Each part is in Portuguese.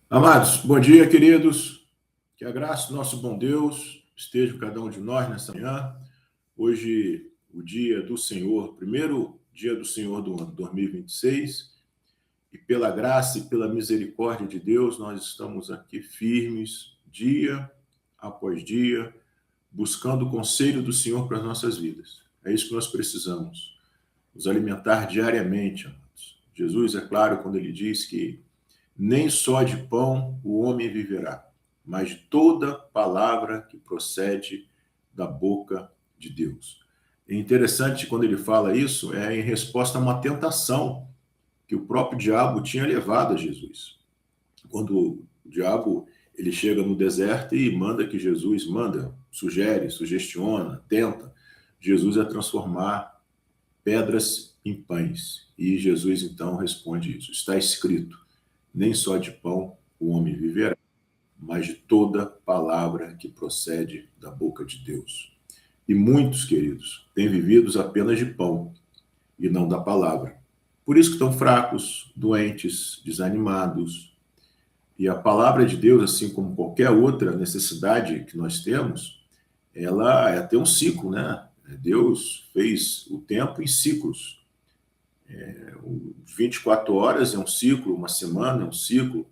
Amados, bom dia, queridos. Que a graça do nosso bom Deus esteja com cada um de nós nessa manhã. Hoje, o dia do Senhor, primeiro dia do Senhor do ano 2026. E pela graça e pela misericórdia de Deus, nós estamos aqui firmes, dia após dia, buscando o conselho do Senhor para as nossas vidas. É isso que nós precisamos, nos alimentar diariamente, amados. Jesus, é claro, quando ele diz que nem só de pão o homem viverá, mas de toda palavra que procede da boca de Deus. É interessante quando ele fala isso, é em resposta a uma tentação que o próprio diabo tinha levado a Jesus. Quando o diabo ele chega no deserto e manda que Jesus sugere, sugestiona, tenta Jesus a transformar pedras em pães. E Jesus então responde isso. Está escrito: nem só de pão o homem viverá, mas de toda palavra que procede da boca de Deus. E muitos, queridos, têm vivido apenas de pão e não da palavra. Por isso que estão fracos, doentes, desanimados. E a palavra de Deus, assim como qualquer outra necessidade que nós temos, ela tem um ciclo, né? Deus fez o tempo em ciclos. 24 horas é um ciclo, uma semana é um ciclo.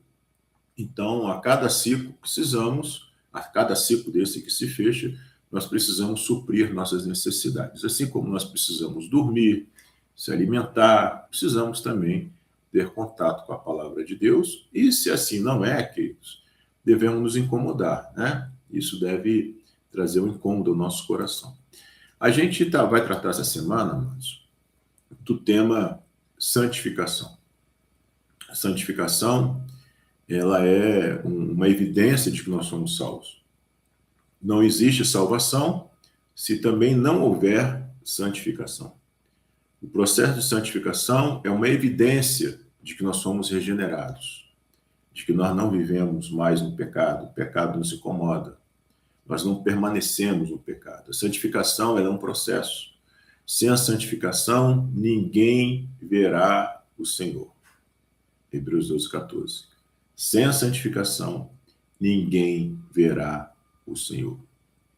Então, a cada ciclo a cada ciclo desse que se fecha, nós precisamos suprir nossas necessidades. Assim como nós precisamos dormir, se alimentar, precisamos também ter contato com a palavra de Deus. E se assim não é, queridos, devemos nos incomodar, né? Isso deve trazer um incômodo ao nosso coração. A gente vai tratar essa semana, amados, do tema santificação. A santificação, ela é uma evidência de que nós somos salvos. Não existe salvação se também não houver santificação. O processo de santificação é uma evidência de que nós somos regenerados, de que nós não vivemos mais no pecado, o pecado nos incomoda, nós não permanecemos no pecado. A santificação é um processo. Sem a santificação, ninguém verá o Senhor. Hebreus 12:14. Sem a santificação, ninguém verá o Senhor.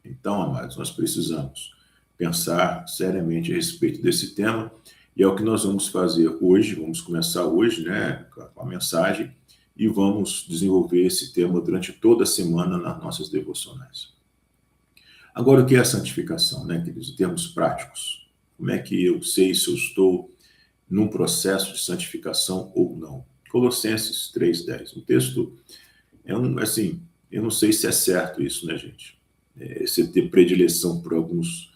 Então, amados, nós precisamos pensar seriamente a respeito desse tema, e é o que nós vamos fazer hoje. Vamos começar hoje, né, com a mensagem, e vamos desenvolver esse tema durante toda a semana nas nossas devocionais. Agora, o que é a santificação, né, queridos? Em termos práticos, como é que eu sei se eu estou num processo de santificação ou não? Colossenses 3:10. Um texto, assim, eu não sei se é certo isso, né, gente? Você ter predileção por alguns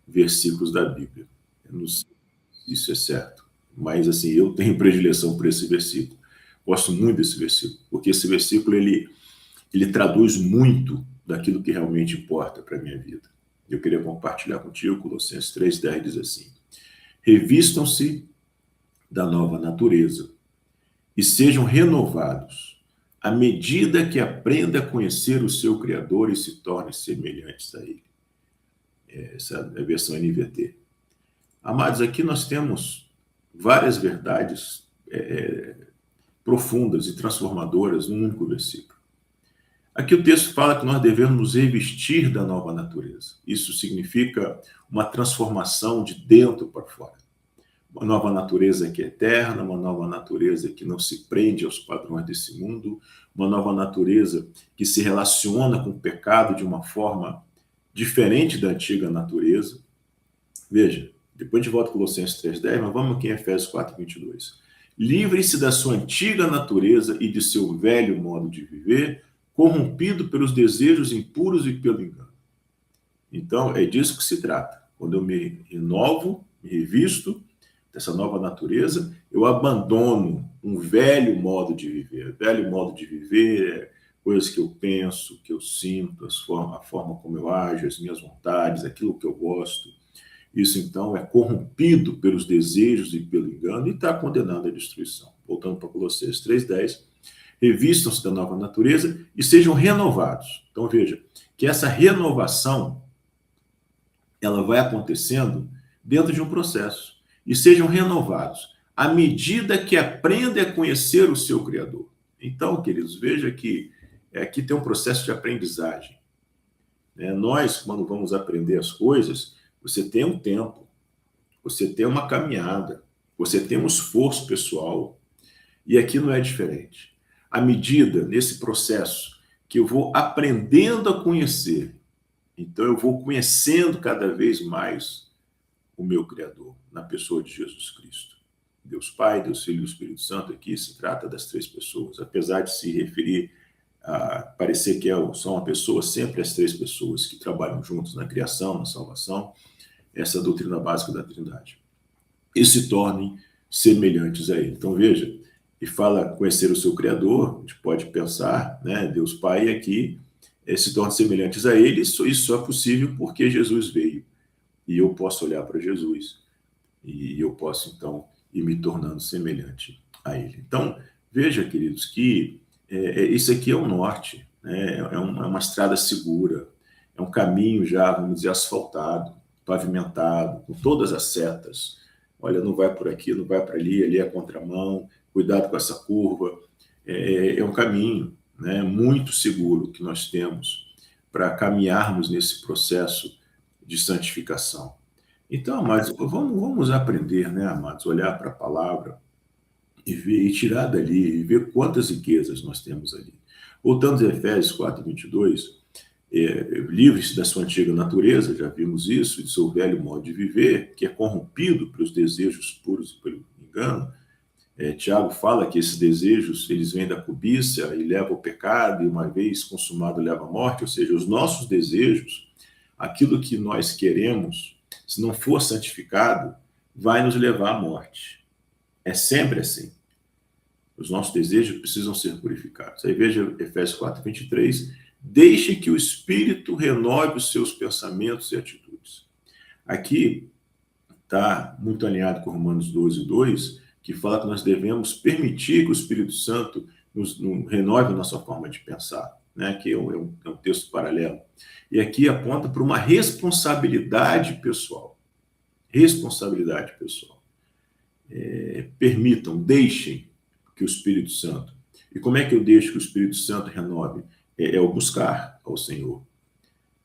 versículos da Bíblia. Eu não sei se isso é certo, mas, assim, eu tenho predileção por esse versículo. Gosto muito desse versículo, porque esse versículo, ele traduz muito daquilo que realmente importa para a minha vida. Eu queria compartilhar contigo. Colossenses 3:10 diz assim: revistam-se da nova natureza e sejam renovados à medida que aprenda a conhecer o seu Criador e se torne semelhantes a Ele. Essa é a versão NVT. Amados, aqui nós temos várias verdades profundas e transformadoras num único versículo. Aqui o texto fala que nós devemos nos revestir da nova natureza. Isso significa uma transformação de dentro para fora. Uma nova natureza que é eterna, uma nova natureza que não se prende aos padrões desse mundo, uma nova natureza que se relaciona com o pecado de uma forma diferente da antiga natureza. Veja, depois de volta a Colossenses 3:10, mas vamos aqui em Efésios 4:22. Livre-se da sua antiga natureza e de seu velho modo de viver, corrompido pelos desejos impuros e pelo engano. Então, é disso que se trata. Quando eu me renovo, me revisto dessa nova natureza, eu abandono um velho modo de viver. Velho modo de viver é coisas que eu penso, que eu sinto, a forma como eu ajo, as minhas vontades, aquilo que eu gosto. Isso, então, é corrompido pelos desejos e pelo engano e está condenado à destruição. Voltando para Colossenses 3:10, revistam-se da nova natureza e sejam renovados. Então, veja, que essa renovação, ela vai acontecendo dentro de um processo. E sejam renovados à medida que aprendem a conhecer o seu Criador. Então, queridos, veja que aqui tem um processo de aprendizagem. Né? Nós, quando vamos aprender as coisas, você tem um tempo, você tem uma caminhada, você tem um esforço pessoal, e aqui não é diferente. À medida, nesse processo, que eu vou aprendendo a conhecer, então eu vou conhecendo cada vez mais o meu Criador, na pessoa de Jesus Cristo. Deus Pai, Deus Filho e Espírito Santo, aqui se trata das três pessoas, apesar de se referir a parecer que são uma pessoa, sempre as três pessoas que trabalham juntos na criação, na salvação, essa é a doutrina básica da Trindade. E se tornem semelhantes a Ele. Então veja, e fala conhecer o seu Criador, a gente pode pensar, né, Deus Pai aqui, se tornam semelhantes a Ele, isso só é possível porque Jesus veio. E eu posso olhar para Jesus, e eu posso, então, ir me tornando semelhante a Ele. Então, veja, queridos, que isso aqui é o norte, né? É uma estrada segura, é um caminho já, vamos dizer, asfaltado, pavimentado, com todas as setas. Olha, não vai por aqui, não vai para ali, ali é a contramão, cuidado com essa curva. É um caminho, né, muito seguro que nós temos para caminharmos nesse processo de santificação. Então, amados, vamos aprender, né, amados, olhar para a palavra e ver, e tirar dali, e ver quantas riquezas nós temos ali. Voltando a Efésios 4:22, livre-se da sua antiga natureza, já vimos isso, de seu velho modo de viver, que é corrompido pelos desejos puros e pelo engano. Tiago fala que esses desejos, eles vêm da cobiça e levam ao pecado, e uma vez consumado leva à morte, ou seja, os nossos desejos, aquilo que nós queremos, se não for santificado, vai nos levar à morte. É sempre assim. Os nossos desejos precisam ser purificados. Aí veja Efésios 4:23, deixe que o Espírito renove os seus pensamentos e atitudes. Aqui está muito alinhado com Romanos 12:2, que fala que nós devemos permitir que o Espírito Santo nos renove a nossa forma de pensar, né? Que é um texto paralelo. E aqui aponta para uma responsabilidade pessoal. Responsabilidade pessoal. Permitam, deixem que o Espírito Santo... E como é que eu deixo que o Espírito Santo renove? É o buscar ao Senhor.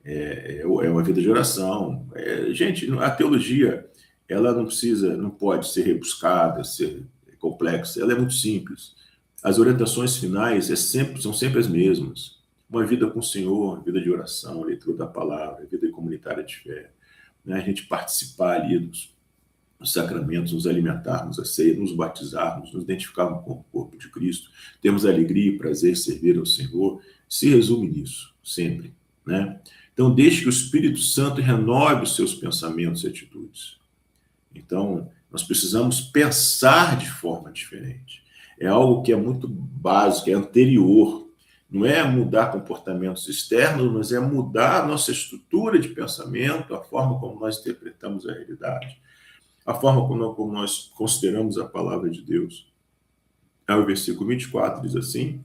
É uma vida de oração. Gente, a teologia, ela não pode ser rebuscada, ser complexa, ela é muito simples. As orientações finais são sempre as mesmas. Uma vida com o Senhor, vida de oração, leitura da palavra, vida comunitária de fé, né? A gente participar ali dos sacramentos, nos alimentarmos a ceia, nos batizarmos, nos identificarmos com o corpo de Cristo, temos alegria e prazer em servir ao Senhor, se resume nisso, sempre, né? Então, deixe que o Espírito Santo renove os seus pensamentos e atitudes. Então, nós precisamos pensar de forma diferente. É algo que é muito básico, é anterior. Não é mudar comportamentos externos, mas é mudar a nossa estrutura de pensamento, a forma como nós interpretamos a realidade, a forma como nós consideramos a palavra de Deus. Aí o versículo 24 diz assim,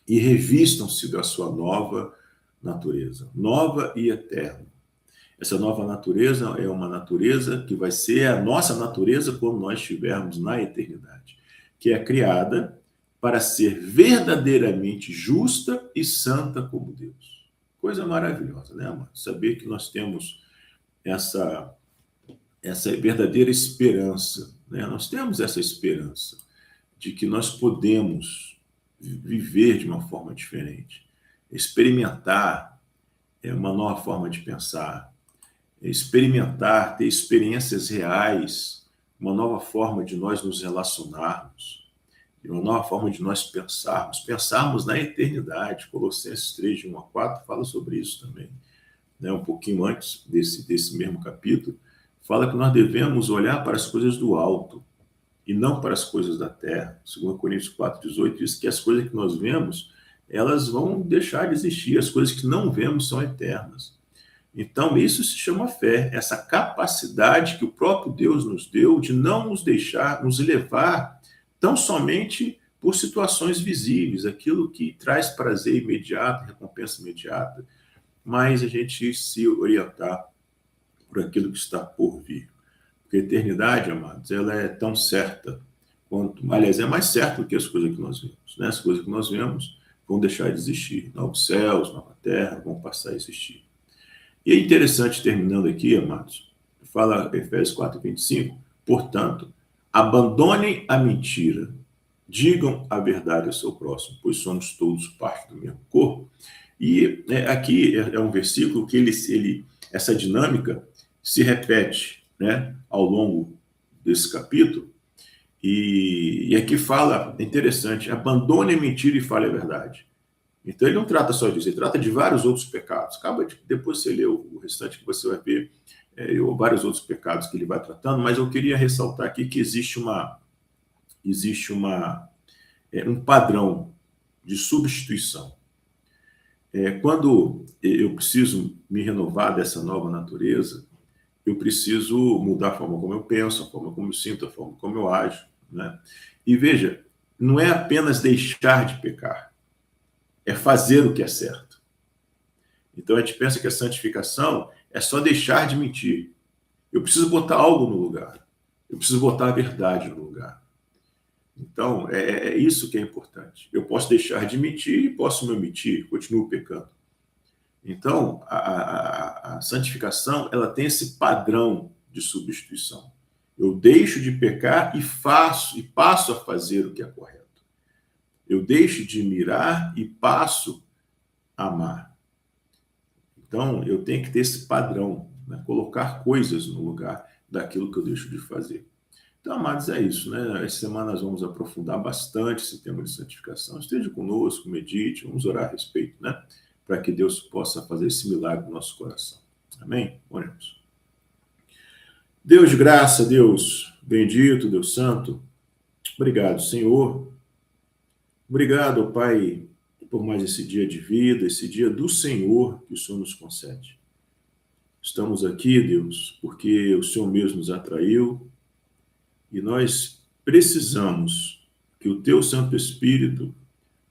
e revistam-se da sua nova natureza, nova e eterna. Essa nova natureza é uma natureza que vai ser a nossa natureza quando nós estivermos na eternidade, que é criada para ser verdadeiramente justa e santa como Deus. Coisa maravilhosa, né, amado? Saber que nós temos essa verdadeira esperança, né? Nós temos essa esperança de que nós podemos viver de uma forma diferente, experimentar uma nova forma de pensar, experimentar, ter experiências reais, uma nova forma de nós nos relacionarmos, uma nova forma de nós pensarmos na eternidade. Colossenses 3:1-4 fala sobre isso também, né? Um pouquinho antes desse mesmo capítulo, fala que nós devemos olhar para as coisas do alto e não para as coisas da terra. 2 Coríntios 4:18 diz que as coisas que nós vemos, elas vão deixar de existir, as coisas que não vemos são eternas. Então, isso se chama fé, essa capacidade que o próprio Deus nos deu de não nos deixar, nos levar tão somente por situações visíveis, aquilo que traz prazer imediato, recompensa imediata, mas a gente se orientar por aquilo que está por vir. Porque a eternidade, amados, ela é tão certa Aliás, é mais certo do que as coisas que nós vemos. Né? As coisas que nós vemos vão deixar de existir. Novos céus, nova terra vão passar a existir. E é interessante, terminando aqui, amados, fala Efésios 4:25, portanto, abandonem a mentira, digam a verdade ao seu próximo, pois somos todos parte do mesmo corpo. E aqui é um versículo que essa dinâmica se repete, né, ao longo desse capítulo, e aqui fala, é interessante, abandone a mentira e fale a verdade. Então ele não trata só disso, ele trata de vários outros pecados. Depois você lê o restante que você vai ver vários outros pecados que ele vai tratando, mas eu queria ressaltar aqui que existe um padrão de substituição. Quando eu preciso me renovar dessa nova natureza, eu preciso mudar a forma como eu penso, a forma como eu sinto, a forma como eu ajo. Né? E veja, não é apenas deixar de pecar, é fazer o que é certo. Então a gente pensa que a santificação é só deixar de mentir. Eu preciso botar algo no lugar. Eu preciso botar a verdade no lugar. Então é isso que é importante. Eu posso deixar de mentir e posso me omitir, continuo pecando. Então a santificação ela tem esse padrão de substituição. Eu deixo de pecar e passo a fazer o que é correto. Eu deixo de mirar e passo a amar. Então, eu tenho que ter esse padrão, né? Colocar coisas no lugar daquilo que eu deixo de fazer. Então, amados, é isso, né? Essa semana nós vamos aprofundar bastante esse tema de santificação. Esteja conosco, medite, vamos orar a respeito, né? Para que Deus possa fazer esse milagre no nosso coração. Amém? Oremos. Deus de graça, Deus bendito, Deus santo, obrigado, Senhor. Obrigado, Pai, por mais esse dia de vida, esse dia do Senhor que o Senhor nos concede. Estamos aqui, Deus, porque o Senhor mesmo nos atraiu e nós precisamos que o Teu Santo Espírito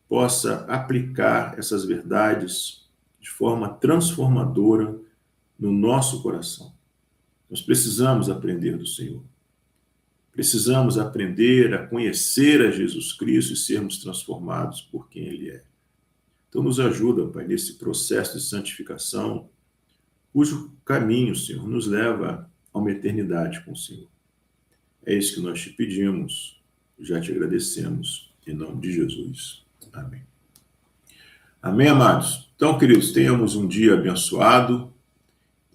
possa aplicar essas verdades de forma transformadora no nosso coração. Nós precisamos aprender do Senhor. Precisamos aprender a conhecer a Jesus Cristo e sermos transformados por quem Ele é. Então, nos ajuda, Pai, nesse processo de santificação, cujo caminho, Senhor, nos leva a uma eternidade com o Senhor. É isso que nós te pedimos, já te agradecemos, em nome de Jesus. Amém. Amém, amados? Então, queridos, tenhamos um dia abençoado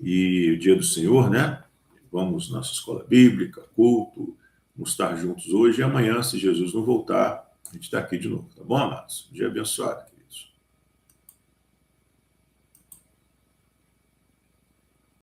e o dia do Senhor, né? Vamos na nossa escola bíblica, culto, vamos estar juntos hoje e amanhã, se Jesus não voltar, a gente está aqui de novo, tá bom, amados? Um dia abençoado.